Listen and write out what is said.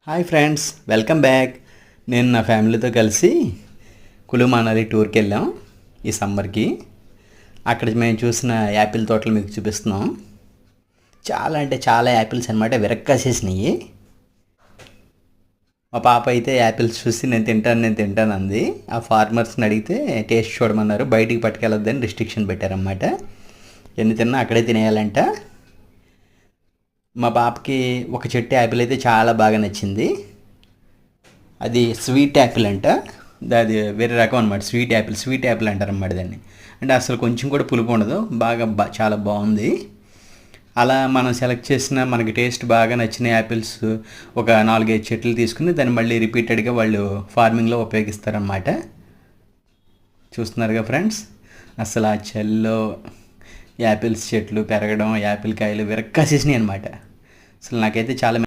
Hi friends, welcome back. నేను నా ఫ్యామిలీతో కలిసి కులు మనాలి టూర్కి వెళ్ళాం ఈ సమ్మర్కి. అక్కడ మేము చూసిన యాపిల్ తోటలు మీకు చూపిస్తున్నాం. చాలా అంటే చాలా యాపిల్స్ అనమాట, విరక్కాసేసినాయి. మా పాప అయితే యాపిల్స్ చూసి నేను తింటాను అంది. ఆ ఫార్మర్స్ని అడిగితే టేస్ట్ చూడమన్నారు, బయటికి పట్టుకెళ్ళొద్దని రిస్ట్రిక్షన్ పెట్టారన్నమాట. ఎన్ని తిన్నా అక్కడే తినేయాలంట. మా పాపకి ఒక చెట్టు యాపిల్ అయితే చాలా బాగా నచ్చింది. అది స్వీట్ యాపిల్ అంట. అది వేరే రకం అనమాట. స్వీట్ యాపిల్ అంటారు అన్నమాట దాన్ని. అంటే అసలు కొంచెం కూడా పులుపు ఉండదు, బాగా చాలా బాగుంది. అలా మనం సెలెక్ట్ చేసిన మనకి టేస్ట్ బాగా నచ్చిన యాపిల్స్ ఒక 4-5 చెట్లు తీసుకుని దాన్ని మళ్ళీ రిపీటెడ్గా వాళ్ళు ఫార్మింగ్లో ఉపయోగిస్తారన్నమాట. చూస్తున్నారుగా ఫ్రెండ్స్, అసలు ఆ చలిలో యాపిల్స్ చెట్లు పెరగడం, యాపిల్ కాయలు విరక్కాసేసినాయి అనమాట. అసలు నాకైతే చాలా